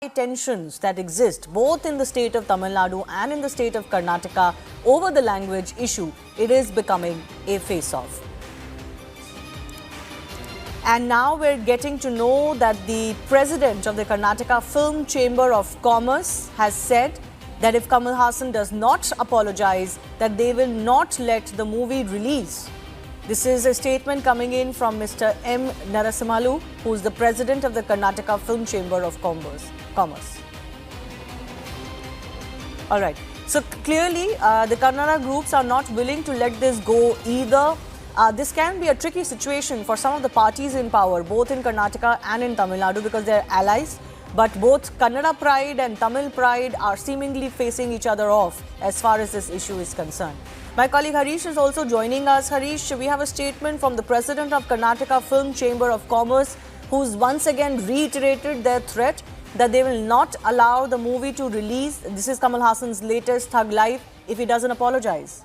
tensions that exist both in the state of Tamil Nadu and in the state of Karnataka over the language issue, it is becoming a face-off. And now we're getting to know that the president of the Karnataka Film Chamber of Commerce has said that if Kamal Haasan does not apologize, that they will not let the movie release. This is a statement coming in from Mr. M. Narasimhalu, who is the president of the Karnataka Film Chamber of Commerce. All right. So clearly, the Kannada groups are not willing to let this go either. This can be a tricky situation for some of the parties in power, both in Karnataka and in Tamil Nadu, because they're allies. But both Kannada pride and Tamil pride are seemingly facing each other off as far as this issue is concerned. My colleague Harish is also joining us. Harish, we have a statement from the president of Karnataka Film Chamber of Commerce, who's once again reiterated their threat that they will not allow the movie to release. This is Kamal Haasan's latest Thug Life if he doesn't apologize.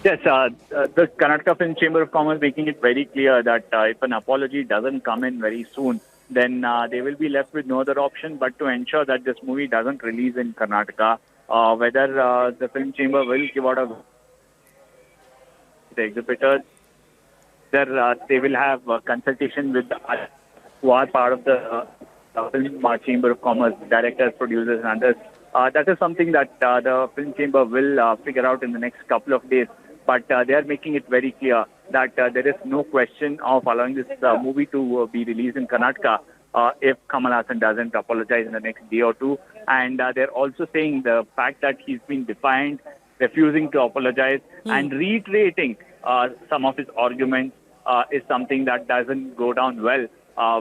Yes, the Karnataka Film Chamber of Commerce making it very clear that if an apology doesn't come in very soon, then they will be left with no other option but to ensure that this movie doesn't release in Karnataka. Whether the film chamber will give out the exhibitors, they will have consultation with us who are part of the Film Chamber of Commerce, directors, producers and others. That is something that the film chamber will figure out in the next couple of days. But they are making it very clear that there is no question of allowing this movie to be released in Karnataka if Kamal Haasan doesn't apologize in the next day or two. And they're also saying the fact that he's been defiant, refusing to apologize and reiterating some of his arguments is something that doesn't go down well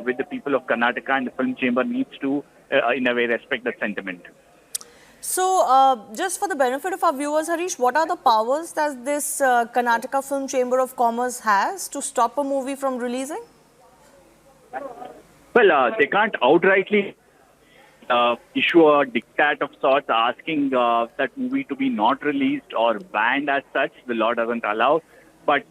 with the people of Karnataka, and the film chamber needs to, in a way, respect that sentiment. So, just for the benefit of our viewers, Harish, what are the powers that this Karnataka Film Chamber of Commerce has to stop a movie from releasing? Well, they can't outrightly issue a diktat of sorts asking that movie to be not released or banned as such. The law doesn't allow. But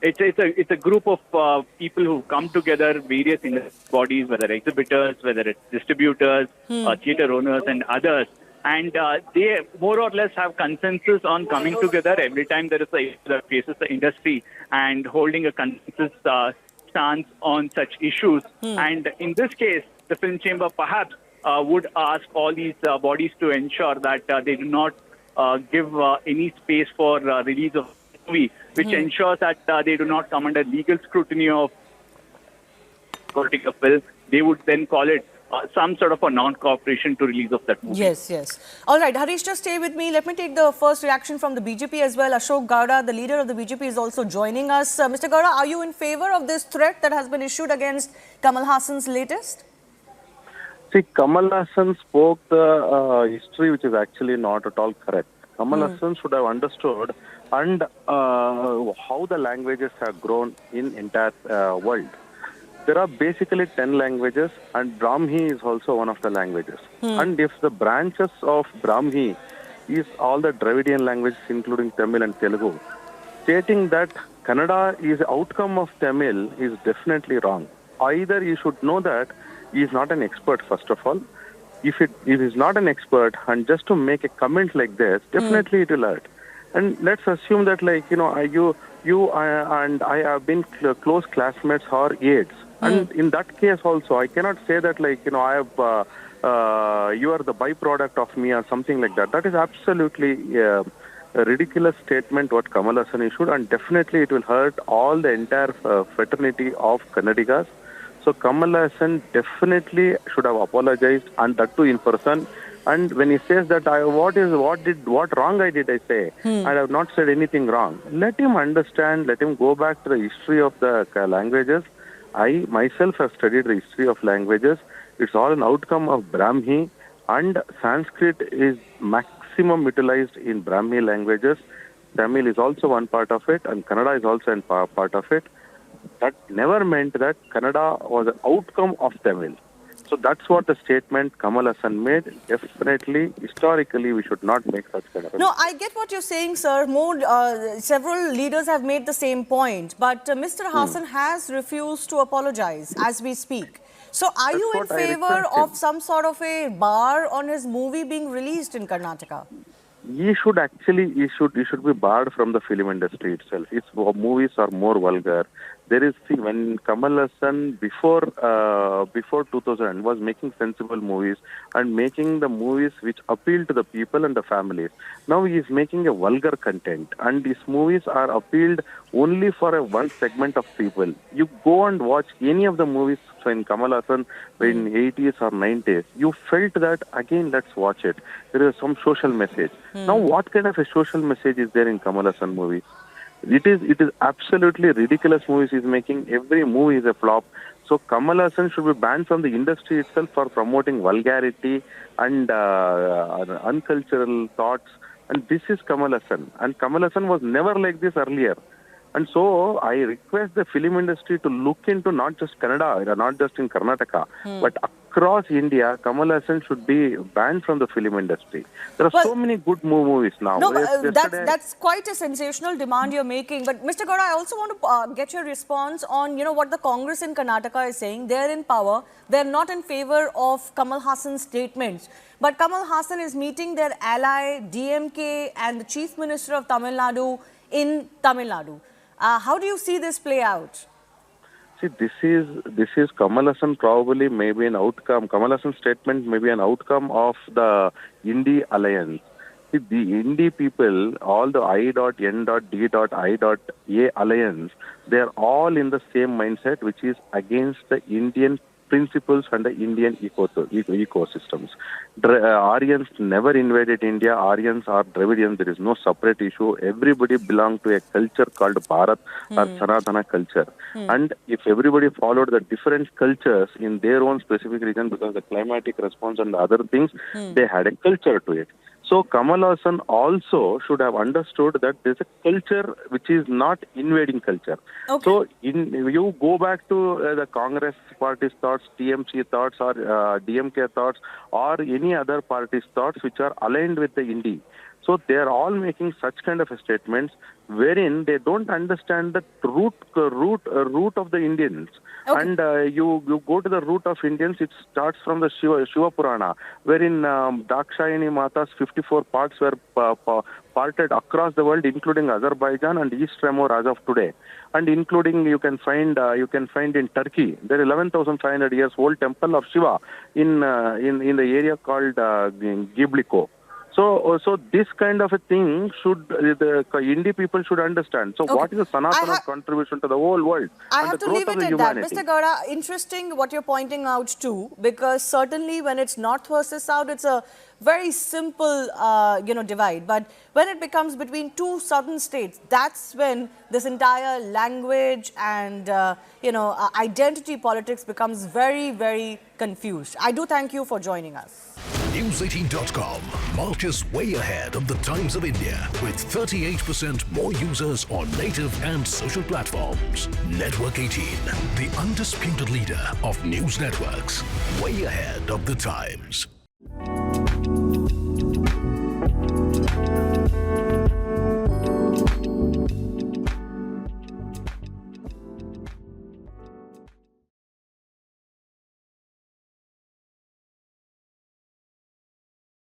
it's a group of people who come together, various industry bodies, whether exhibitors, whether it's distributors, theatre owners and others. And they more or less have consensus on coming together every time there is a issue that faces the industry and holding a consensus stance on such issues. And in this case, the film chamber perhaps would ask all these bodies to ensure that they do not give any space for release of the movie, which ensures that they do not come under legal scrutiny of political film. They would then call it some sort of a non-cooperation to release of that movie. Yes, yes. All right, Harish, just stay with me. Let me take the first reaction from the BJP as well. Ashok Gowda, the leader of the BJP, is also joining us. Mr. Gowda, are you in favor of this threat that has been issued against Kamal Haasan's latest? See, Kamal Haasan spoke the history which is actually not at all correct. Kamal Haasan should have understood and how the languages have grown in entire world. There are basically 10 languages and Brahmi is also one of the languages. And if the branches of Brahmi is all the Dravidian languages including Tamil and Telugu, stating that Kannada is the outcome of Tamil is definitely wrong. Either you should know that he is not an expert first of all. If he is not an expert and just to make a comment like this, definitely it will hurt. And let's assume that you and I have been close classmates or aides. And in that case also, I cannot say that I have, you are the byproduct of me or something like that. That is absolutely a ridiculous statement what Kamal Haasan issued, and definitely it will hurt all the entire fraternity of Kannadigas. So Kamal Haasan definitely should have apologized, and that too in person. And when he says that what wrong I did, I say, I have not said anything wrong. Let him understand, let him go back to the history of the languages. I myself have studied the history of languages. It's all an outcome of Brahmi, and Sanskrit is maximum utilized in Brahmi languages. Tamil is also one part of it, and Kannada is also a part of it. That never meant that Kannada was an outcome of Tamil. So that's what the statement Kamal Haasan made. Definitely, historically, we should not make such kind of. No, I get what you're saying, sir. Several leaders have made the same point, but Mr. Haasan has refused to apologize as we speak. So are you in That's what I favor request of him. some sort of a bar on his movie being released in Karnataka? He should be barred from the film industry itself. His movies are more vulgar. There is, see, when Kamal Haasan before 2000 was making sensible movies and making the movies which appeal to the people and the families. Now he is making a vulgar content, and these movies are appealed only for a one segment of people. You go and watch any of the movies in Kamal Haasan in 80s or 90s, you felt that again, let's watch it. There is some social message. Now, what kind of a social message is there in Kamal Haasan movies? It is absolutely ridiculous movies he's making. Every movie is a flop. So Kamal Haasan should be banned from the industry itself for promoting vulgarity and uncultural thoughts. And this is Kamal Haasan. And Kamal Haasan was never like this earlier. And so I request the film industry to look into not just Kannada, not just in Karnataka, but across India. Kamal Haasan should be banned from the film industry. There are so many good movies now. No, but that's quite a sensational demand you're making. But Mr. Gowda, I also want to get your response on, what the Congress in Karnataka is saying. They're in power. They're not in favor of Kamal Haasan's statements. But Kamal Haasan is meeting their ally, DMK, and the Chief Minister of Tamil Nadu in Tamil Nadu. How do you see this play out? See, this is Kamal Haasan probably maybe an outcome. Kamal Haasan's statement may be an outcome of the Indie alliance. See, the Indie people, all the I.N.D.I.A alliance, they are all in the same mindset, which is against the Indian principles and the Indian ecosystems. Aryans never invaded India. Aryans are Dravidians. There is no separate issue. Everybody belongs to a culture called Bharat or Sanatana culture. And if everybody followed the different cultures in their own specific region, because the climatic response and other things, they had a culture to it. So Kamal Haasan also should have understood that there is a culture which is not invading culture. Okay. So you go back to the Congress party's thoughts, TMC thoughts, or DMK thoughts, or any other party's thoughts which are aligned with the Indie. So they are all making such kind of statements wherein they don't understand the root of the Indians. Okay. And you go to the root of Indians, it starts from the Shiva Purana, wherein Dakshayani Mata's 54 parts were parted across the world, including Azerbaijan and East Timor as of today, and including you can find in Turkey there 11,500 years old temple of Shiva in the area called Gibliko. So this kind of a thing should the Indie people should understand. So what is the Sanatana contribution to the whole world? I have to leave it at that. Mr. Gowda, interesting what you're pointing out too, because certainly when it's north versus south, it's a very simple, divide. But when it becomes between two southern states, that's when this entire language and, identity politics becomes very, very confused. I do thank you for joining us. News18.com marches way ahead of the Times of India with 38% more users on native and social platforms. Network 18, the undisputed leader of news networks, way ahead of the Times.